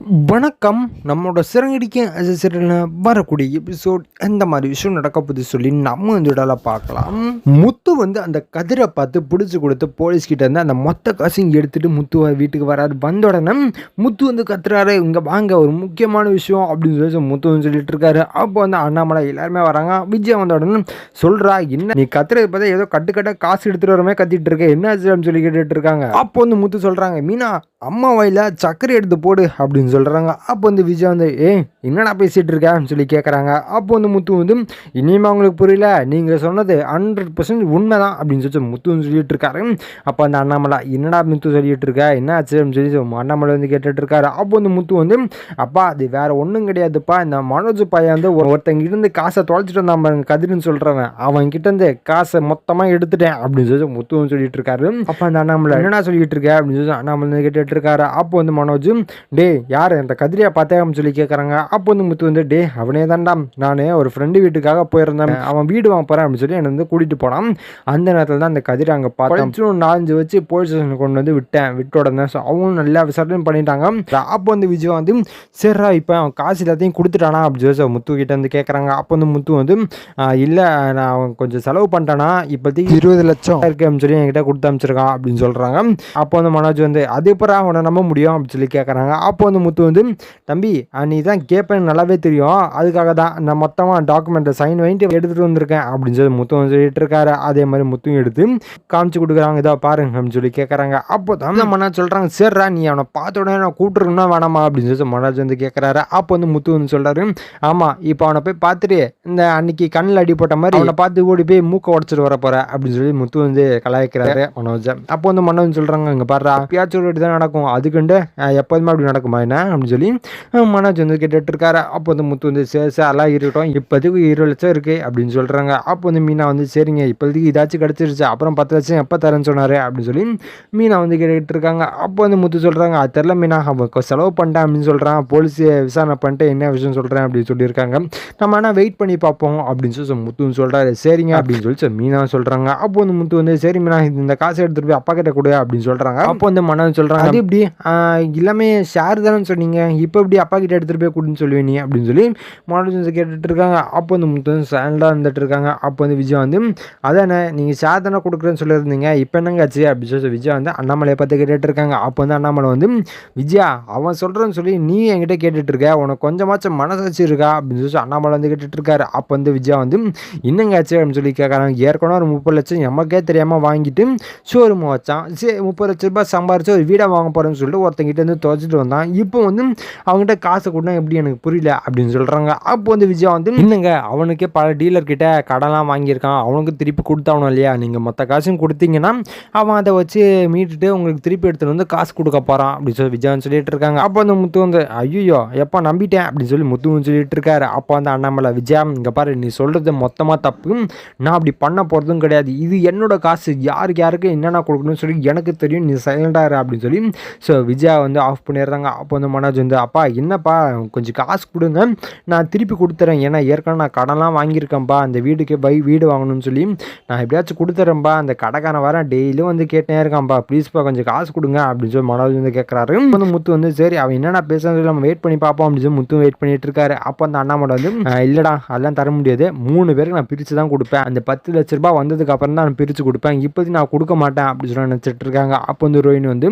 வணக்கம். நம்மளோட சிறகடிக்க அசைச்சிடல வரக்கூடிய எபிசோட் எந்த மாதிரி விஷயம் நடக்க போகுது சொல்லி நம்ம இந்த இடத்துல பார்க்கலாம். முத்து வந்து அந்த கதிரை பார்த்து பிடிச்சி கொடுத்து போலீஸ்கிட்ட இருந்து அந்த மொத்த காசையும் எடுத்துட்டு முத்து வீட்டுக்கு வராது. வந்த உடனே முத்து வந்து கத்துறாரு, இங்கே வாங்க ஒரு முக்கியமான விஷயம் அப்படின்னு சொல்லி முத்து வந்து சொல்லிட்டு இருக்காரு. அப்போ வந்து அண்ணாமலை எல்லாருமே வராங்க. விஜய் வந்த உடனே சொல்றா, என்ன நீ கத்துறது பார்த்தா ஏதோ கட்டுக்கட்ட காசு எடுத்துட்டு வரமே கத்திட்டு இருக்க, என்ன ஆச்சுன்னு சொல்லி கேட்டுட்டு இருக்காங்க. அப்போ வந்து முத்து சொல்றாங்க, மீனா அம்மா வாயில சர்க்கரை எடுத்து போடு அப்படின்னு சொல்கிறாங்க. அப்போ வந்து விஜய் வந்து என்னடா பேசிகிட்டு இருக்கேன்னு சொல்லி கேட்குறாங்க. அப்போ வந்து முத்து வந்து இனிமே அவங்களுக்கு புரியல, நீங்கள் சொன்னது 100% உண்மை தான் அப்படின்னு சொல்லி முத்து வந்து சொல்லிட்டு இருக்காரு. அப்போ அந்த அண்ணாமலை என்னடா முத்து சொல்லிட்டு இருக்க, என்ன ஆச்சு அப்படின்னு சொல்லி அண்ணாமலை வந்து கேட்டுட்டு இருக்காரு. அப்போ வந்து முத்து வந்து அப்பா அது வேற ஒன்றும் கிடையாதுப்பா, இந்த மனோஜ் பையன் வந்து ஒருத்தங்க இருந்து காசை தொலைச்சிட்டு வந்தான் பாருங்க கதிர்னு சொல்கிறவன், அவன் கிட்ட இருந்து காசை மொத்தமாக எடுத்துட்டேன் அப்படின்னு சொல்லி முத்து வந்து சொல்லிட்டு இருக்காரு. அப்போ அந்த அண்ணாமலை என்னடா சொல்லிட்டு இருக்க அப்படின்னு சொல்லி அண்ணாமலை கேட்டு இருக்காரு. அப்போ வந்து மனோஜ் டே யார் இந்த கதிரியா பார்த்தேன்னு சொல்லி கேட்குறாங்க. அப்போ வந்து முத்து வந்து டே அவனே தான்டா, நான் ஒரு ஃப்ரெண்டு வீட்டுக்காக போயிருந்தேன், அவன் வீடு வாங்க போகிறேன் அப்படின்னு சொல்லி என்னை வந்து கூட்டிகிட்டு போனான். அந்த நேரத்தில் தான் அந்த கதிரை அங்கே பார்த்தேன், 4-5 வச்சு போலீஸ் ஸ்டேஷனுக்கு கொண்டு வந்து விட்ட உடனே அவங்களும் நல்லா விசாரணை பண்ணிட்டாங்க. அப்போ வந்து விஜய் வந்து சரிடா இப்போ அவன் காசு எல்லாத்தையும் கொடுத்துட்டானா அப்படின்னு சொல்லி முத்து கிட்ட வந்து கேட்குறாங்க. அப்போ வந்து முத்து வந்து இல்லை நான் அவன் கொஞ்சம் செலவு பண்ணிட்டானா, இப்போதைக்கு 20 லட்சம் இருக்கு அப்படின்னு சொல்லி என்கிட்ட கொடுத்து அமைச்சிருக்கான் அப்படின்னு சொல்கிறாங்க. அப்போ வந்து மனோஜ் வந்து அது எப்போ அவனை நம்ப முடியும் அப்படின்னு சொல்லி கேட்குறாங்க. அப்போ வந்து முத்து வந்து தம்பி நீ தான் கேட்பேன்னு நல்லாவே தெரியும், அதுக்காக தான் நான் மொத்தமாக டாக்குமெண்ட்டை சைன் வாங்கிட்டு எடுத்துகிட்டு வந்திருக்கேன் அப்படின்னு சொல்லி முத்து வந்து சொல்லிட்டு இருக்காரு. அதே மாதிரி முத்தும் எடுத்து காமிச்சு கொடுக்குறாங்க, இதோ பாருங்க அப்படின்னு சொல்லி கேட்குறாங்க. அப்போ தான் மனோஜ் சொல்கிறாங்க, சரிடா நீ அவனை பார்த்த உடனே நான் கூப்பிட்டுருக்கணும்னா வேணாமா அப்படின்னு சொல்லி மனோஜ் வந்து கேட்குறாரு. அப்போ வந்து முத்து வந்து சொல்கிறாரு, ஆமாம் இப்போ அவனை போய் பார்த்துட்டு இந்த அன்னைக்கு கண்ணில் அடி போட்ட மாதிரி அவனை பார்த்து ஓடி போய் மூக்க உடச்சிட்டு வர போகிற அப்படின்னு சொல்லி முத்து வந்து கலாய்க்கிறாரு மனோஜ். அப்போ வந்து மனோஜ் சொல்கிறாங்க, இங்கே பாடுறா பியாச்சோட தான் நடக்கும், அதுக்குண்டு எப்போதுமே அப்படி நடக்குமா என்ன அப்படின்னு சொல்லி மனோஜ் வந்து கேட்டுட்டு இருக்காரு. அப்போ வந்து முத்து வந்து எல்லாம் இருக்கட்டும், இப்போதைக்கு 20 லட்சம் இருக்கு அப்படின்னு சொல்கிறாங்க. அப்போ வந்து மீனா வந்து சரிங்க இப்போதைக்கு இதாச்சும் கிடச்சிருச்சு, அப்புறம் 10 லட்சம் எப்போ தரேன்னு சொன்னார் அப்படின்னு சொல்லி மீனா வந்து கேட்டுட்டு இருக்காங்க. அப்போ வந்து முத்து சொல்கிறாங்க, அது தெரில மீனா அவன் செலவு பண்ணிட்டேன் அப்படின்னு சொல்கிறான், போலீஸ் விசாரணை பண்ணிட்டு என்ன விஷயம் சொல்கிறேன் அப்படின்னு சொல்லியிருக்காங்க, நம்ம ஆனால் வெயிட் பண்ணி பார்ப்போம் அப்படின்னு சொல்லி முத்துன்னு சொல்கிறாரு. சரிங்க அப்படின்னு சொல்லி மீனா சொல்கிறாங்க. அப்போ வந்து முத்து வந்து சரி மீனா இந்த காசை எடுத்துகிட்டு போய் அப்பா கிட்ட கொடு அப்படின்னு சொல்கிறாங்க. அப்போ வந்து மனோஜ் சொல்கிறாங்க, அது எப்படி எல்லாமே ஷேர் தானே சொன்னீங்க, இப்போ எப்படி அப்பா கிட்ட எடுத்துகிட்டு போய் கொடுன்னு சொல்லுவேன் நீ அப்படின்னு சொல்லி மனோஜ் வந்து கேட்டுட்டு இருக்காங்க. அப்போ வந்து முத்து வந்து சேனலாக இருந்துட்டு இருக்காங்க. அப்போ வந்து விஜய் வந்து அதானே நீங்கள் ஷேர் தானே கொடுக்குறேன்னு சொல்லியிருந்தீங்க, இப்போ என்னங்க ஆச்சு அப்படின்னு சொல்லி விஜய் வந்து அண்ணாமலையை பார்த்து கேட்டுட்டு இருக்காங்க. அப்போ வந்து அண்ணாமலை வந்து விஜயா அவன் சொல்கிறேன்னு சொல்லி நீ என்கிட்ட கேட்டுட்டு இருக்க, உனக்கு கொஞ்சமாச்சும் மனசாட்சி இருக்கா அப்படின்னு சொல்லி அண்ணாமலை வந்து கேட்டுட்டு இருக்காரு. அப்போ வந்து விஜயா வந்து என்னங்க ஆச்சு அப்படின்னு சொல்லி கேட்குறாங்க. ஏற்கனவே ஒரு 30 லட்சம் எமக்கே தெரியாமல் வாங்கிட்டு ஷோரூம் வச்சான், சரி 30 லட்ச ரூபாய் சம்பாரிச்சு ஒரு வீடை வாங்க போகிறேன்னு சொல்லிட்டு ஒருத்தங்கிட்ட வந்து துவச்சிட்டு வந்தான், இப்போ வந்து அவங்ககிட்ட காசு கொடுத்தா எப்படி எனக்கு புரியல அப்படின்னு சொல்கிறாங்க. அப்போ வந்து விஜயா வந்து இல்லைங்க அவனுக்கே பல டீலர்கிட்ட கடன்லாம் வாங்கியிருக்கான், அவனுக்கு திருப்பி கொடுத்தாவணும் இல்லையா, நீங்கள் மொத்த காசும் கொடுத்தீங்கன்னா அவன் அதை வச்சு மீட்டுட்டு உங்களுக்கு திருப்பி எடுத்துகிட்டு வந்து காசு கொடுக்க போகிறான் அப்படின்னு சொல்லி விஜயான்னு சொல்லிட்டு இருக்காங்க. அப்போ வந்து முத்து வந்து ஐயோ எப்போ நம்பிட்டேன் அப்படின்னு சொல்லி முத்துன்னு சொல்லிட்டு இருக்காரு. அப்போ வந்து அண்ணாமலை விஜயா இங்கே பாரு நீ சொல்கிறது மொத்தமாக தப்பு, நான் அப்படி பண்ண போகிறதும் கிடையாது, இது என்னோட காசு, யாருக்கு என்னென்ன கொடுக்கணும்னு சொல்லி எனக்கு தெரியும், நீ சைலண்டாக அப்படின்னு சொல்லி ஸோ விஜயா வந்து ஆஃப் பண்ணிடுறாங்க. அப்போ வந்து மனோஜ் வந்து அப்பா என்னப்பா கொஞ்சம் காசு கொடுங்க நான் திருப்பி கொடுத்துறேன், ஏன்னா ஏற்கனவே நான் கடன்லாம் வாங்கியிருக்கேன்ப்பா அந்த வீடுக்கு வீடு வாங்கணும்னு சொல்லி நான் எப்படியாச்சும் கொடுத்துட்றேன்ப்பா, அந்த கடைக்கான வர டெய்லியும் வந்து கேட்டே இருக்கான்ப்பா, ப்ளீஸ்ப்பா கொஞ்சம் காசு கொடுங்க அப்படின்னு சொல்லி மனோஜ் வந்து கேட்குறாரு. வந்து முத்து வந்து சரி அவன் என்னென்ன பேசுறது நம்ம வெயிட் பண்ணி பார்ப்போம் அப்படின்னு சொல்லி முத்து வெயிட் பண்ணிட்டு இருக்காரு. அப்போ அந்த அண்ணாமலை வந்து இல்லைடா அதெல்லாம் தர முடியாது, 3 பேருக்கு நான் பிரித்து தான் கொடுப்பேன், அந்த 10 லட்ச ரூபாய் வந்ததுக்கு அப்புறம் தான் நான் பிரித்து கொடுப்பேன், இப்போதைக்கு நான் கொடுக்க மாட்டேன் அப்படின்னு சொல்லி நினச்சிட்டு இருக்காங்க. அப்போ வந்து ரோஹினி வந்து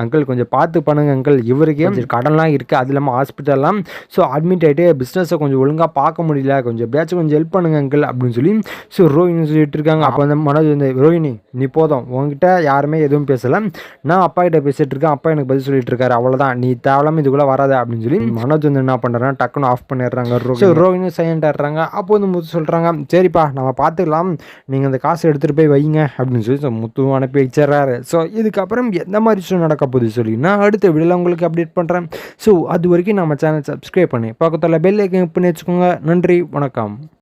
அங்கிள் கொஞ்சம் பார்த்து பண்ணுங்க அங்கிள், இவருக்கே கொஞ்சம் கடன்லாம் இருக்குது, அது இல்லாமல் ஹாஸ்பிட்டல்லாம் ஸோ அட்மிட் ஆகிட்டு பிஸ்னஸை கொஞ்சம் ஒழுங்காக பார்க்க முடியல, கொஞ்சம் எப்படியாச்சும் கொஞ்சம் ஹெல்ப் பண்ணுங்க அங்கிள் அப்படின்னு சொல்லி ஸோ ரோஹினி சொல்லிட்டு இருக்காங்க. அப்போ வந்து மனோஜ் வந்து ரோஹினி நீ போதும் உங்ககிட்ட யாருமே எதுவும் பேசலை, நான் அப்பா கிட்ட பேசிட்டு இருக்கேன், அப்பா எனக்கு பதில் சொல்லிட்டு இருக்காரு, அவ்வளோதான் நீ தேவையில்லாமல் இதுக்குள்ளே வராது அப்படின்னு சொல்லி மனோஜ் வந்து என்ன பண்ணுறாங்க டக்குன்னு ஆஃப் பண்ணிடுறாங்க. ரோஹினி சைலண்ட் ஆடுறாங்க. அப்போ வந்து முத்து சொல்கிறாங்க சரிப்பா நம்ம பார்த்துக்கலாம், நீங்கள் அந்த காசு எடுத்துகிட்டு போய் வைங்க அப்படின்னு சொல்லி முத்துவும் அனுப்பி வச்சிடறாரு. ஸோ இதுக்கப்புறம் எந்த மாதிரி விஷயம் நடக்க போகுது சொல்லி நான் அடுத்த வீடியோவில் உங்களுக்கு அப்டேட் பண்ணுறேன். ஸோ அது வரைக்கும் நம்ம சேனல் சப்ஸ்கிரைப் பண்ணி பக்கத்தில் பெல் ஐக்கன் பண்ணி வச்சுக்கோங்க. நன்றி வணக்கம்.